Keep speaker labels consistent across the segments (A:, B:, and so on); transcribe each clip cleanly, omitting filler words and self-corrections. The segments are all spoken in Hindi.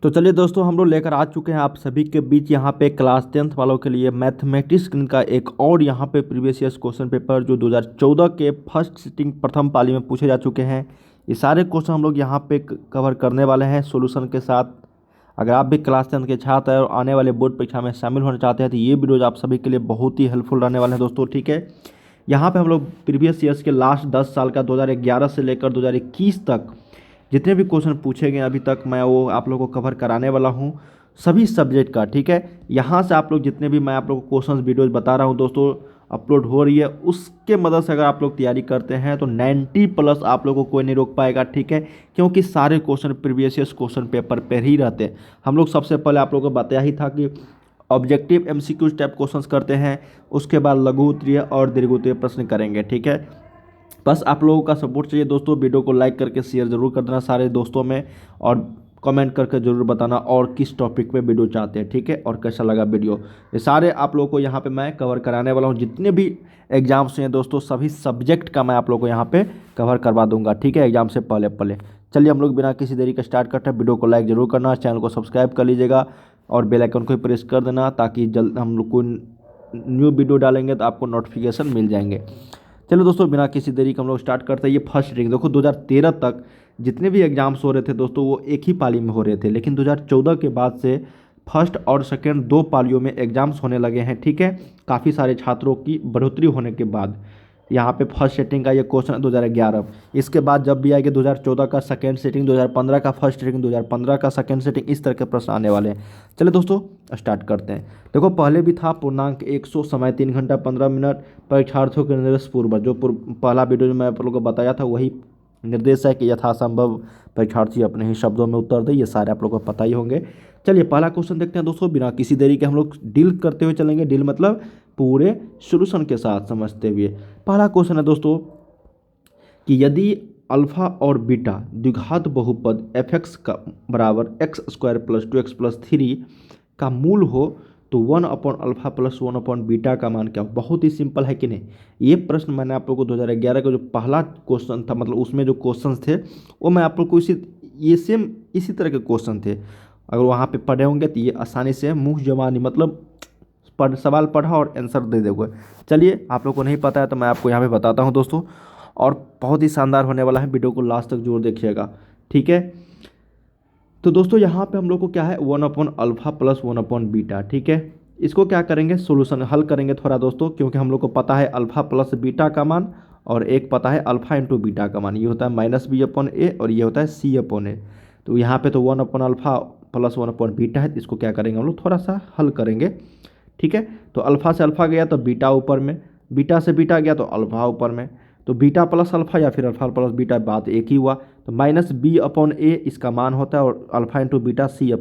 A: तो चलिए दोस्तों, हम लोग लेकर आ चुके हैं आप सभी के बीच यहाँ पे क्लास 10th वालों के लिए मैथमेटिक्स का एक और यहाँ पे प्रीवियस ईयर्स क्वेश्चन पेपर जो 2014 के फर्स्ट सिटिंग प्रथम पाली में पूछे जा चुके हैं। ये सारे क्वेश्चन हम लोग यहाँ पे कवर करने वाले हैं सॉल्यूशन के साथ। अगर आप भी क्लास 10th के छात्र हैं और आने वाले बोर्ड परीक्षा में शामिल होना चाहते हैं तो ये वीडियोज आप सभी के लिए बहुत ही हेल्पफुल रहने वाले हैं दोस्तों। ठीक है, यहाँ पे हम लोग प्रीवियस ईयर्स के लास्ट 10 साल का 2011 से लेकर 2021 तक जितने भी क्वेश्चन पूछे गए अभी तक मैं वो आप लोगों को कवर कराने वाला हूँ सभी सब्जेक्ट का। ठीक है, यहाँ से आप लोग जितने भी मैं आप लोगों को क्वेश्चन वीडियोज बता रहा हूँ दोस्तों अपलोड हो रही है, उसके मदद से अगर आप लोग तैयारी करते हैं तो 90+ आप लोगों को कोई नहीं रोक पाएगा। ठीक है, क्योंकि सारे question previous years question paper पर ही रहते हैं। हम लोग सबसे पहले आप लोगों को बताया ही था कि ऑब्जेक्टिव MCQ टाइप क्वेश्चंस करते हैं, उसके बाद लघु उत्तरीय और दीर्घ उत्तरीय प्रश्न करेंगे। ठीक है, बस आप लोगों का सपोर्ट चाहिए दोस्तों। वीडियो को लाइक करके शेयर ज़रूर कर देना सारे दोस्तों में, और कमेंट करके ज़रूर बताना और किस टॉपिक पे वीडियो चाहते हैं। ठीक है, और कैसा लगा वीडियो। ये सारे आप लोगों को यहाँ पे मैं कवर कराने वाला हूँ। जितने भी एग्जाम्स हैं दोस्तों सभी सब्जेक्ट का मैं आप लोगों को यहाँ पे कवर करवा दूंगा। ठीक है, एग्जाम से पहले पहले। चलिए हम लोग बिना किसी देरी का स्टार्ट करते हैं। वीडियो को लाइक ज़रूर करना, चैनल को सब्सक्राइब कर लीजिएगा और बेल आइकन को प्रेस कर देना ताकि जल्द हम लोग को न्यू वीडियो डालेंगे तो आपको नोटिफिकेशन मिल जाएंगे। चलो दोस्तों बिना किसी देरी के हम लोग स्टार्ट करते हैं। ये फर्स्ट सिटिंग देखो, 2013 तक जितने भी एग्जाम्स हो रहे थे दोस्तों वो एक ही पाली में हो रहे थे, लेकिन 2014 के बाद से फर्स्ट और सेकेंड दो पालियों में एग्जाम्स होने लगे हैं। ठीक है, काफ़ी सारे छात्रों की बढ़ोतरी होने के बाद यहाँ पे फर्स्ट सेटिंग का ये क्वेश्चन 2011, इसके बाद जब भी आएगा 2014 का सेकेंड सेटिंग, 2015 का फर्स्ट सेटिंग, 2015 का सेकेंड सेटिंग, इस तरह के प्रश्न आने वाले हैं। चलिए दोस्तों स्टार्ट करते हैं। देखो पहले भी था पूर्णांक 100, समय 3 घंटा 15 मिनट, परीक्षार्थियों के निर्देश पूर्व। जो पहला वीडियो जो मैं आप लोगों को बताया था वही निर्देश है कि यथासंभव परीक्षार्थी अपने ही शब्दों में उत्तर दे। ये सारे आप लोगों को पता ही होंगे। चलिए पहला क्वेश्चन देखते हैं दोस्तों। बिना किसी देरी के हम लोग डील करते हुए चलेंगे। डील मतलब पूरे सोल्यूशन के साथ समझते हुए। पहला क्वेश्चन है दोस्तों कि यदि अल्फा और बीटा द्विघात बहुपद fx का बराबर x² + 2x + 3 का मूल हो तो 1/अल्फा + 1/बीटा का मान क्या हो। बहुत ही सिंपल है कि नहीं। ये प्रश्न मैंने आप लोगों को 2011 का जो पहला क्वेश्चन था, मतलब उसमें जो क्वेश्चन थे वो मैं आप लोग को इसी तरह के क्वेश्चन थे। अगर वहाँ पे पढ़े होंगे तो ये आसानी से मुँह जबानी मतलब सवाल पढ़ा और आंसर दे दोगे। चलिए आप लोग को नहीं पता है तो मैं आपको यहाँ पे बताता हूँ दोस्तों, और बहुत ही शानदार होने वाला है। वीडियो को लास्ट तक जरूर देखिएगा। ठीक है, तो दोस्तों यहाँ पे हम लोग को क्या है 1/अल्फा + 1/बीटा। ठीक है, इसको क्या करेंगे सोल्यूशन हल करेंगे थोड़ा दोस्तों, क्योंकि हम लोग को पता है अल्फा प्लस बीटा का मान और एक पता है अल्फा × बीटा का मान। ये होता है -b/a और ये होता है c/a। तो यहाँ पे तो 1/अल्फा + 1/बीटा है, इसको क्या करेंगे हम लोग थोड़ा सा हल करेंगे। ठीक है, तो अल्फा से अल्फा गया तो बीटा ऊपर में, बीटा से बीटा गया तो अल्फा ऊपर में, तो बीटा प्लस अल्फा या फिर अल्फा प्लस बीटा बात एक ही हुआ। तो -b/a इसका मान होता है और अल्फा × बीटा c/a।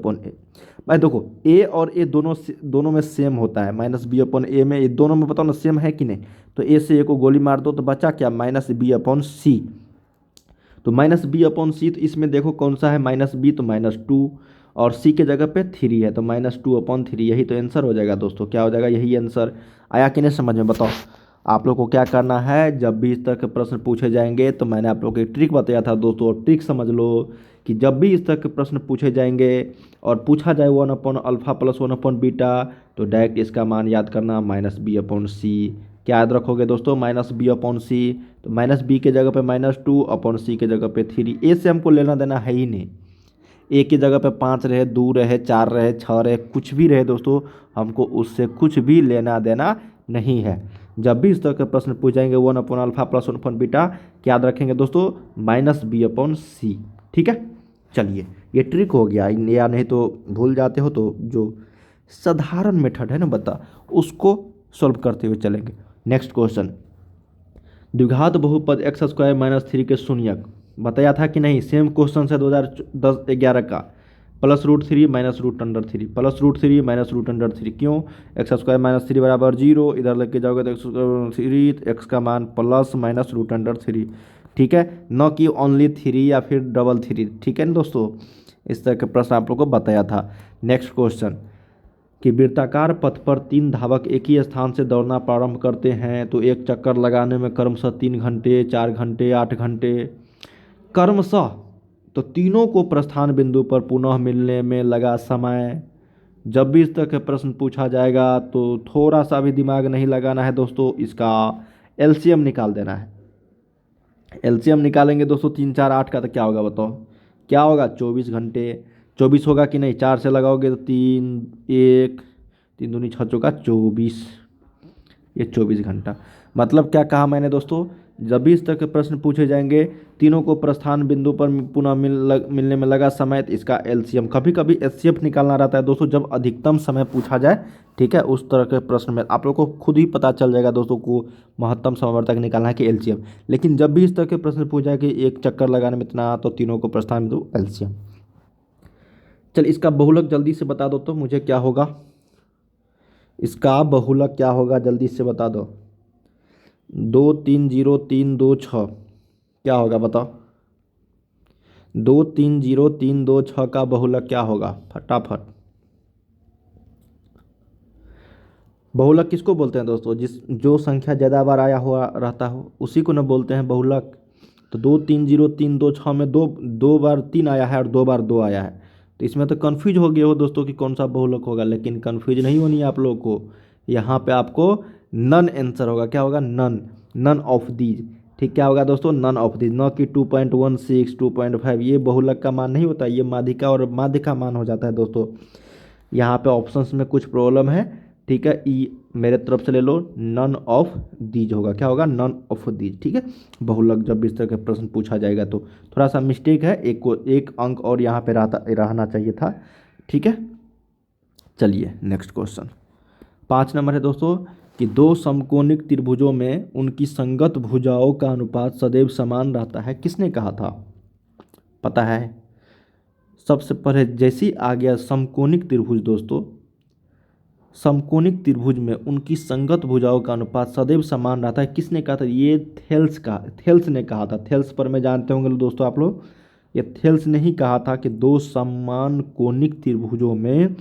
A: भाई देखो a और a दोनों में सेम होता है। -b/a में ये दोनों में बताओ ना सेम है कि नहीं। तो a से a को गोली मार दो तो बचा क्या -b/c। तो -b/c तो इसमें देखो कौन सा है -b तो -2 और c के जगह पे 3 है तो -2/3। यही तो आंसर हो जाएगा दोस्तों। क्या हो जाएगा, यही आंसर आया कि नहीं समझ में। बताओ आप लोग को क्या करना है। जब भी इस तरह के प्रश्न पूछे जाएंगे तो मैंने आप लोग को एक ट्रिक बताया था दोस्तों, और ट्रिक समझ लो कि जब भी इस तरह के प्रश्न पूछे जाएंगे और पूछा जाए 1/अल्फा + 1/बीटा तो डायरेक्ट इसका मान याद करना -b/c। क्या याद रखोगे दोस्तों -b/c। तो -b के जगह पे -2 c के जगह पे 3। ए से हमको लेना देना है ही नहीं। ए की जगह पे 5 रहे, 2 रहे, 4 रहे, 6 रहे, कुछ भी रहे दोस्तों, हमको उससे कुछ भी लेना देना नहीं है। जब भी इस तरह के प्रश्न पूछ जाएंगे 1/अल्फा + 1/बीटा क्या याद रखेंगे दोस्तों -b/c। ठीक है, चलिए ये ट्रिक हो गया, या नहीं तो भूल जाते हो तो जो साधारण मेथड है ना बता उसको सॉल्व करते हुए चलेंगे। नेक्स्ट क्वेश्चन, द्विघात बहुपद x² - 3 के शून्यक बताया था कि नहीं। सेम क्वेश्चन है 2011 का। +√3 - √3 +√3 - √3 क्यों। x² - 3 = 0, इधर लेके जाओगे तो x3 x का मान प्लस माइनस √3। ठीक है, न कि ओनली 3 या फिर डबल 3। ठीक है ना दोस्तों, इस तरह के प्रश्न आप लोग को बताया था। नेक्स्ट क्वेश्चन कि वृत्ताकार पथ पर 3 धावक एक ही स्थान से दौड़ना प्रारंभ करते हैं तो एक चक्कर लगाने में क्रमशः 3 घंटे, 4 घंटे, 8 घंटे, क्रमशः तो तीनों को प्रस्थान बिंदु पर पुनः मिलने में लगा समय। जब भी इस तरह के प्रश्न पूछा जाएगा तो थोड़ा सा भी दिमाग नहीं लगाना है दोस्तों, इसका एलसीएम निकाल देना है। एलसीएम निकालेंगे दोस्तों 3 4 8 का, तो क्या होगा बताओ, क्या होगा 24 घंटे। 24 होगा कि नहीं, 4 से लगाओगे तो 3 1 3 दूनी 6 चौका 24, ये 24 घंटा। मतलब क्या कहा मैंने दोस्तों, जब भी इस तरह के प्रश्न पूछे जाएंगे तीनों को प्रस्थान बिंदु पर पुनः मिलने में लगा समय, तो इसका एलसीएम, कभी कभी एचसीएफ निकालना रहता है दोस्तों जब अधिकतम समय पूछा जाए। ठीक है, उस तरह के प्रश्न में आप लोग को खुद ही पता चल जाएगा दोस्तों को महत्तम समवर्तक निकालना है कि एलसीएम। लेकिन जब भी इस तरह के प्रश्न पूछा जाए कि एक चक्कर लगाने में इतना, तो तीनों को प्रस्थान बिंदु एलसीएम। चल इसका बहुलक जल्दी से बता दो तो मुझे, क्या होगा इसका बहुलक, क्या होगा जल्दी से बता दो। 2 3 0 3 2 6 क्या होगा बताओ। 2 3 0 3 2 6 का बहुलक क्या होगा, फटाफट। बहुलक किसको बोलते हैं दोस्तों, जो संख्या ज़्यादा बार आया हुआ रहता हो उसी को न बोलते हैं बहुलक। तो 2 3 0 3 2 6 में दो दो बार 3 आया है और 2 बार 2 आया है, तो इसमें तो कन्फ्यूज हो गए हो दोस्तों कि कौन सा बहुलक होगा। लेकिन कन्फ्यूज नहीं होनी है आप लोगों को, यहाँ पे आपको नन आंसर होगा। क्या होगा, नन, नन ऑफ दीज। ठीक, क्या होगा दोस्तों, नन ऑफ दीज। न कि 2.16 2.5, ये बहुलक का मान नहीं होता, ये माध्यिका और माध्य का मान हो जाता है दोस्तों। यहाँ पे ऑप्शंस में कुछ प्रॉब्लम है। ठीक है, ई मेरे तरफ से ले लो, नन ऑफ दीज होगा। क्या होगा, नन ऑफ दीज। ठीक है, बहुलक जब इस तरह के प्रश्न पूछा जाएगा तो थोड़ा सा मिस्टेक है, एक अंक और यहाँ पे रहना चाहिए था। ठीक है, चलिए नेक्स्ट क्वेश्चन 5 नंबर है दोस्तों कि दो समकोणिक त्रिभुजों में उनकी संगत भुजाओं का अनुपात सदैव समान रहता है, किसने कहा था, पता है। सबसे पहले जैसी आ गया समकोणिक त्रिभुज दोस्तों, समकोणिक त्रिभुज में उनकी संगत भुजाओं का अनुपात सदैव समान रहता है, किसने कहा था, ये थेल्स ने कहा था। थेल्स पर में जानते होंगे दोस्तों आप लोग, ये थेल्स ने ही कहा था कि दो समान कोणिक त्रिभुजों में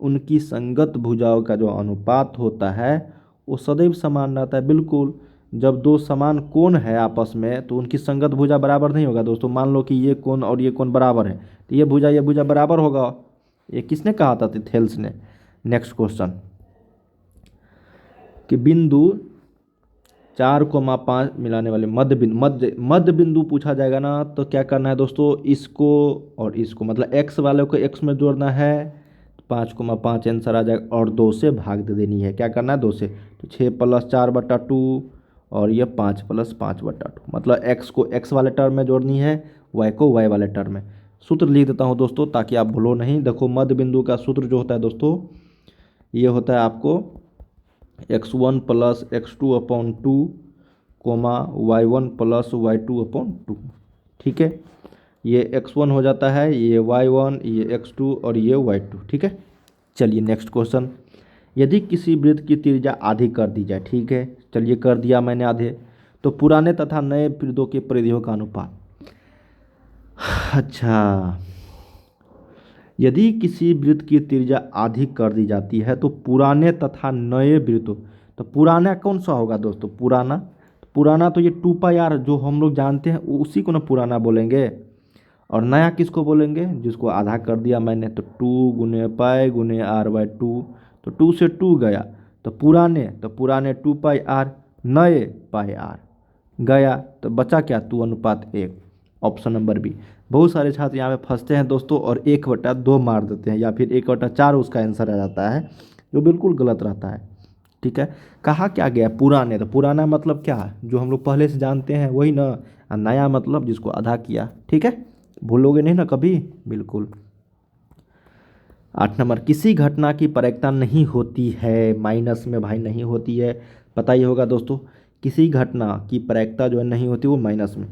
A: उनकी संगत भुजाओं का जो अनुपात होता है वो सदैव समान रहता है। बिल्कुल, जब दो समान कोण है आपस में तो उनकी संगत भुजा बराबर नहीं होगा दोस्तों। मान लो कि ये कोण और ये कोण बराबर है, तो ये भुजा बराबर होगा। ये किसने कहा था, थेल्स ने। नेक्स्ट क्वेश्चन कि बिंदु 4,5 मिलाने वाले मध्य बिंदु पूछा जाएगा ना, तो क्या करना है दोस्तों, इसको और इसको, मतलब एक्स वाले को एक्स में जोड़ना है, 5,5 आंसर आ जाएगा, और 2 से भाग दे देनी है। क्या करना है, 2 से, तो 6 + 4/2 और ये 5 + 5/2, मतलब एक्स को एक्स वाले टर्म में जोड़नी है, वाई को वाई वाले टर्म में। सूत्र लिख देता हूँ दोस्तों ताकि आप भूलो नहीं। देखो मध्य बिंदु का सूत्र जो होता है दोस्तों, ये होता है आपको x1 + x2/2 y1 + y2/2। ठीक है, ये x1 हो जाता है, ये y1, ये x2 और ये y2। ठीक है, चलिए नेक्स्ट क्वेश्चन। यदि किसी वृत्त की त्रिज्या आधी कर दी जाए, ठीक है, चलिए कर दिया मैंने आधे, तो पुराने तथा नए वृत्तों के परिधियों का अनुपात। अच्छा, यदि किसी वृत्त की त्रिज्या आधी कर दी जाती है तो पुराने तथा नए वृत्तों, तो पुराना कौन सा होगा दोस्तों, पुराना तो ये 2πr जो हम लोग जानते हैं उसी को ना पुराना बोलेंगे। और नया किसको बोलेंगे, जिसको आधा कर दिया मैंने, तो 2 × π/r/2, तो 2 से 2 गया, तो पुराने 2πr, नए πr गया, तो बचा क्या, 2:1। Option number B. बहुत सारे छात्र यहाँ पे फंसते हैं दोस्तों और 1/2 मार देते हैं, या फिर 1/4 उसका आंसर आ जाता है, जो बिल्कुल गलत रहता है। ठीक है, कहा क्या गया, पुराने, तो पुराना मतलब क्या है, जो हम लोग पहले से जानते हैं वही ना, और नया मतलब जिसको आधा किया। ठीक है, भूलोगे नहीं ना कभी, बिल्कुल। 8 नंबर, किसी घटना की प्रायिकता नहीं होती है, माइनस में भाई नहीं होती है, पता ही होगा दोस्तों। किसी घटना की प्रायिकता जो है नहीं होती, वो माइनस में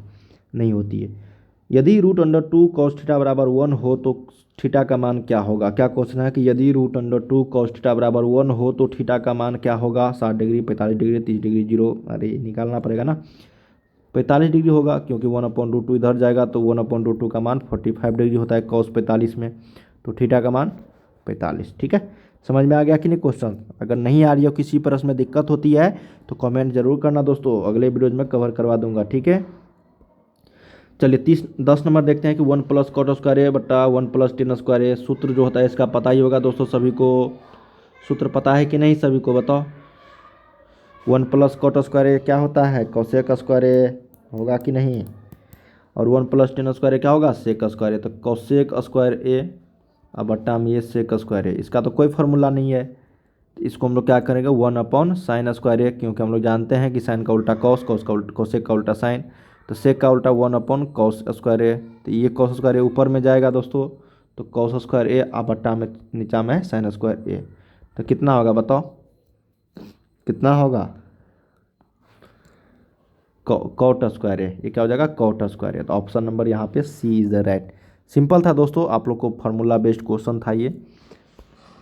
A: नहीं होती है। यदि √2 cos θ = 1 हो तो थीटा का मान क्या होगा। क्या क्वेश्चन है कि यदि √2 cos θ = 1 हो तो थीटा का मान क्या होगा, 60 डिग्री, 45 डिग्री, 30 डिग्री, 0, अरे निकालना पड़ेगा ना। 45 डिग्री होगा क्योंकि 1/√2 इधर जाएगा, तो 1/√2 का मान 45 डिग्री होता है cos 45 में, तो थीटा का मान 45। ठीक है, समझ में आ गया कि नहीं क्वेश्चन। अगर नहीं आ रही हो, किसी प्रश्न में दिक्कत होती है तो कमेंट जरूर करना दोस्तों, अगले वीडियोज में कवर करवा दूंगा। ठीक है, चलिए 10 नंबर देखते हैं कि 1 + cot² + 1 + tan² सूत्र जो होता है इसका पता ही होगा दोस्तों सभी को। सूत्र पता है कि नहीं सभी को बताओ। 1 + cot² क्या होता है, cosec² होगा कि नहीं। और 1 + tan² क्या होगा, sec²। तो cosec² अब बट्टा में ये sec²। इसका तो कोई फार्मूला नहीं है, तो इसको हम लोग क्या करेंगे 1/sin², क्योंकि हम लोग जानते हैं कि साइन का उल्टा कॉस, कॉस का उल्टा कोसेक का उल्टा साइन, तो सेक का उल्टा 1/cos²। तो ये cos² ऊपर में जाएगा दोस्तों, तो cos² अब बट्टा में नीचा में है sin²। तो कितना होगा बताओ, कितना होगा, cot²। ये क्या हो जाएगा, cot²। तो ऑप्शन नंबर यहाँ पे सी इज द राइट। सिंपल था दोस्तों, आप लोग को फार्मूला बेस्ड क्वेश्चन था ये।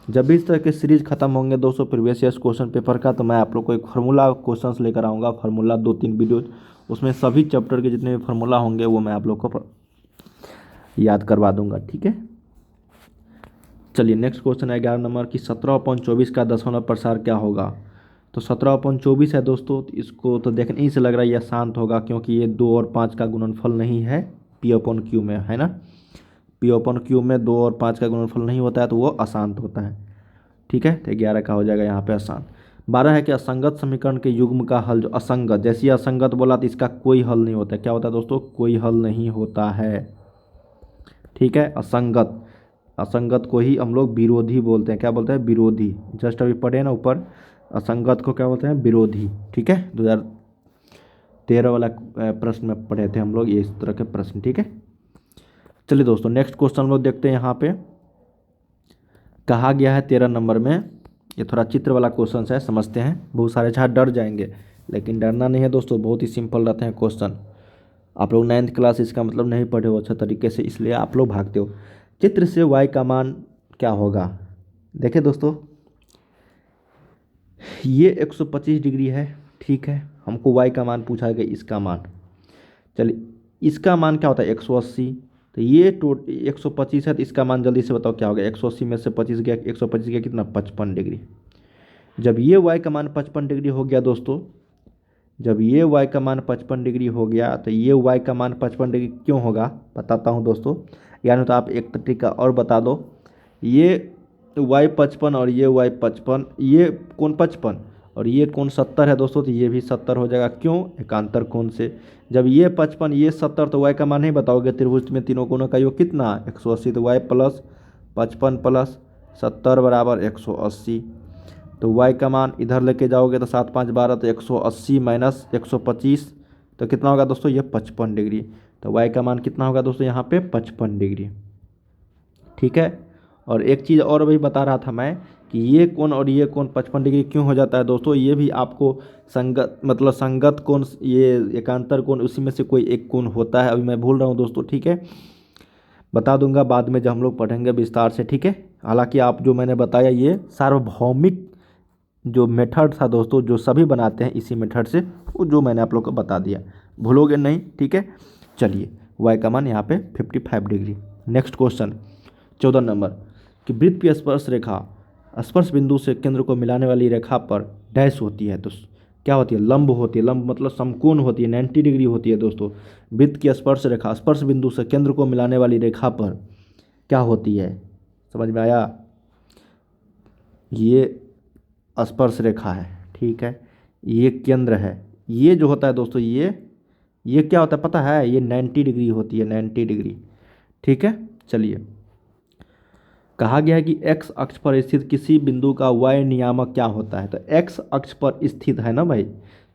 A: जब भी इस तरह के सीरीज खत्म होंगे दोस्तों प्रीवियस ईयर्स क्वेश्चन पेपर का, तो मैं आप लोग को एक फार्मूला क्वेश्चंस लेकर आऊँगा, फार्मूला 2-3 वीडियो, उसमें सभी चैप्टर के जितने भी फार्मूला होंगे वो मैं आप लोग को याद करवा दूंगा, ठीक है। चलिए नेक्स्ट क्वेश्चन है 11 नंबर की 17/24 का दशमलव प्रसार क्या होगा। तो 17/24 है दोस्तों, तो इसको तो देखने ही से लग रहा है ये शांत होगा, क्योंकि ये 2 और 5 का गुणनफल नहीं है P/Q में, है ना। P/Q में 2 और 5 का गुणनफल नहीं होता है, तो वो अशांत होता है, ठीक है। तो 11 का हो जाएगा यहाँ पे अशांत। 12 है कि असंगत समीकरण के युग्म का हल, जो असंगत, जैसे ही असंगत बोला तो इसका कोई हल नहीं होता है। क्या होता है दोस्तों, कोई हल नहीं होता है, ठीक है। असंगत, असंगत को ही हम लोग विरोधी बोलते हैं। क्या बोलते हैं, विरोधी। जस्ट अभी पढ़े ना ऊपर, असंगत को क्या बोलते हैं, विरोधी, ठीक है। 2013 वाला प्रश्न में पढ़े थे हम लोग ये इस तरह के प्रश्न, ठीक है। चलिए दोस्तों नेक्स्ट क्वेश्चन हम लोग देखते हैं। यहाँ पे कहा गया है 13 नंबर में, ये थोड़ा चित्र वाला क्वेश्चन है, समझते हैं। बहुत सारे छात्र डर जाएंगे, लेकिन डरना नहीं है दोस्तों, बहुत ही सिंपल रहते हैं क्वेश्चन। आप लोग 9th क्लास इसका मतलब नहीं पढ़े हो अच्छा तरीके से, इसलिए आप लोग भागते हो। चित्र से y का मान क्या होगा। देखिए दोस्तों, ये 125 डिग्री है, ठीक है। हमको y का मान पूछा गया, इसका मान। चलिए इसका मान क्या होता है 180, तो ये 125 है, तो इसका मान जल्दी से बताओ क्या होगा। 180 में से 25 गया, 125 गया कितना, 55 डिग्री। जब ये y का मान 55 डिग्री हो गया दोस्तों, जब ये y का मान 55 डिग्री हो गया, तो ये y का मान 55 डिग्री क्यों होगा बताता हूँ दोस्तों। यानी तो आप एक तरीका और बता दो, ये y 55 और ये y 55, ये कोण 55 और ये कोण 70 है दोस्तों, तो ये भी 70 हो जाएगा। क्यों, एकांतर कोण से। जब ये 55 ये 70, तो y का मान नहीं बताओगे। त्रिभुज में तीनों कोणों का योग कितना, 180, तो y + 55 + 70 = 180। तो y का मान इधर लेके जाओगे तो 7 5 12, तो 180 - 125, तो कितना होगा दोस्तों, ये 55 डिग्री। तो y का मान कितना होगा दोस्तों यहाँ पे 55 डिग्री, ठीक है। और एक चीज़ और भी बता रहा था मैं, कि ये कोण और ये कोण 55 डिग्री क्यों हो जाता है दोस्तों, ये भी आपको संगत, मतलब संगत कोण, ये एकांतर कोण, उसी में से कोई एक कोण होता है। अभी मैं भूल रहा हूँ दोस्तों, ठीक है। बता दूंगा बाद में जब हम लोग पढ़ेंगे विस्तार से, ठीक है। हालांकि आप जो मैंने बताया ये सार्वभौमिक जो मेथड था दोस्तों, जो सभी बनाते हैं इसी मेथड से, वो जो मैंने आप लोग को बता दिया, भूलोगे नहीं, ठीक है। चलिए y का मान यहाँ पे 55 डिग्री। नेक्स्ट क्वेश्चन 14 नंबर कि वृत्त की स्पर्श रेखा स्पर्श बिंदु से केंद्र को मिलाने वाली रेखा पर डैश होती है, तो क्या होती है, लंब होती है। लंब मतलब समकोण होती है, 90 डिग्री होती है दोस्तों। वृत्त की स्पर्श रेखा स्पर्श बिंदु से केंद्र को मिलाने वाली रेखा पर क्या होती है, समझ में आया। ये स्पर्श रेखा है, ठीक है। ये केंद्र है, ये जो होता है दोस्तों, ये क्या होता है पता है, ये 90 डिग्री होती है, 90 डिग्री, ठीक है। चलिए कहा गया है कि x अक्ष पर स्थित किसी बिंदु का y नियामक क्या होता है। तो x अक्ष पर स्थित है ना भाई,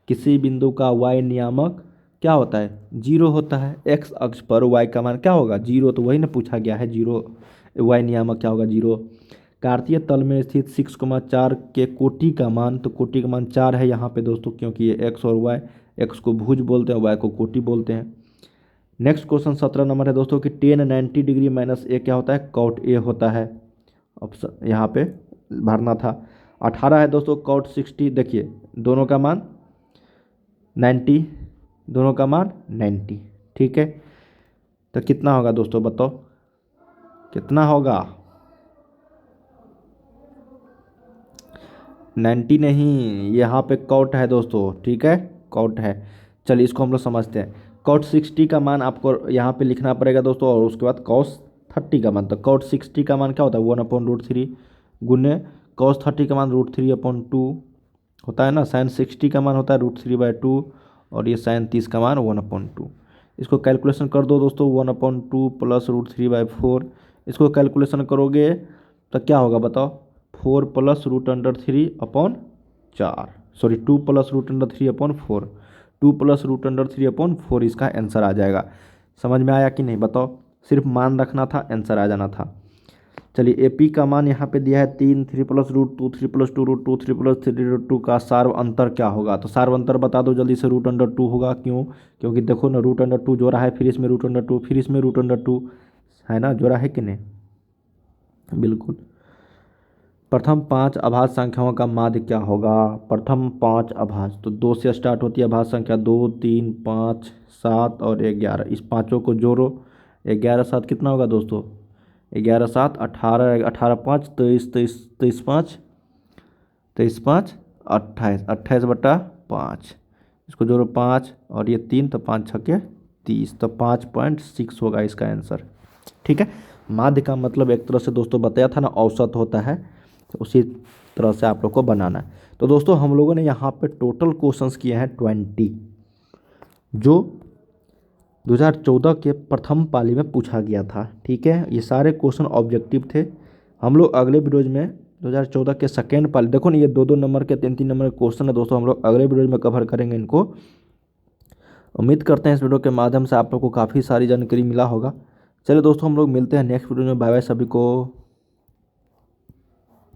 A: किसी बिंदु का y नियामक क्या होता है, 0 होता है। x अक्ष पर y का मान क्या होगा, 0, तो वही ना पूछा गया है, 0 y नियामक क्या होगा, 0। कार्तीय तल में स्थित 6,4 के कोटि का मान, तो कोटि का मान 4 है यहाँ पे दोस्तों, क्योंकि ये x और y, x को भुज बोलते हैं, y को कोटि बोलते हैं। नेक्स्ट क्वेश्चन 17 नंबर है दोस्तों कि tan 90 डिग्री - a क्या होता है, cot a होता है। ऑप्शन यहाँ पे भरना था। 18 है दोस्तों cot 60, देखिए दोनों का मान 90, दोनों का मान 90, ठीक है। तो कितना होगा दोस्तों बताओ, कितना होगा, 90 नहीं, यहाँ पे cot है दोस्तों, ठीक है, cot है। चलिए इसको हम लोग समझते हैं। cot 60 का मान आपको यहाँ पे लिखना पड़ेगा दोस्तों, और उसके बाद cos 30 का मान। तो cot 60 का मान क्या होता है 1/√3 गुने cos 30 का मान √3/2 होता है ना। sin 60 का मान होता है √3/2 और ये sin 30 का मान 1/2। इसको कैलकुलेशन कर दो दोस्तों, 1/2 प्लस √3/4। इसको कैलकुलेशन करोगे तो क्या होगा बताओ, 4 प्लस √3/4, सॉरी 2 प्लस √3/4, 2 प्लस √3/4 इसका आंसर आ जाएगा। समझ में आया कि नहीं बताओ, सिर्फ मान रखना था, आंसर आ जाना था। चलिए एपी का मान यहाँ पे दिया है 3, 3 प्लस √2, 3 प्लस 2√2, 3 प्लस 3√2 का सार्व अंतर क्या होगा। तो सार्व अंतर बता दो जल्दी से, √2 होगा। क्यों? क्योंकि देखो ना √2 जोड़ा है, फिर इसमें √2, फिर इसमें √2 है ना, जोड़ा है कि नहीं, बिल्कुल। प्रथम 5 अभाज्य संख्याओं का माध्य क्या होगा। प्रथम 5 अभाज्य, तो 2 से स्टार्ट होती है अभाज्य संख्या, 2, 3, 5, 7 और 11। इस पाँचों को जोड़ो, 11 7 कितना होगा दोस्तों, 11 7 18, 18 5 23, 23 23 5 23 5 28, 28/5। इसको जोड़ो 5 और ये 3, तो 5 छक्के 30, तो 5.6 होगा इसका आंसर। ठीक है, माध्य का मतलब एक तरह से दोस्तों बताया था ना, औसत होता है, तो उसी तरह से आप लोग को बनाना है। तो दोस्तों हम लोगों ने यहाँ पे टोटल क्वेश्चंस किए हैं 20, जो 2014 के प्रथम पाली में पूछा गया था। ठीक है, ये सारे क्वेश्चन ऑब्जेक्टिव थे। हम लोग अगले वीडियोज में 2014 के सेकेंड पाली, देखो ना ये 2-2 नंबर के 3-3 नंबर के क्वेश्चन है दोस्तों, हम लोग अगले वीडियो में कवर करेंगे इनको। उम्मीद करते हैं इस वीडियो के माध्यम से आप लोग को काफ़ी सारी जानकारी मिला होगा। चलिए दोस्तों हम लोग मिलते हैं नेक्स्ट वीडियो में, बाय बाय सभी को।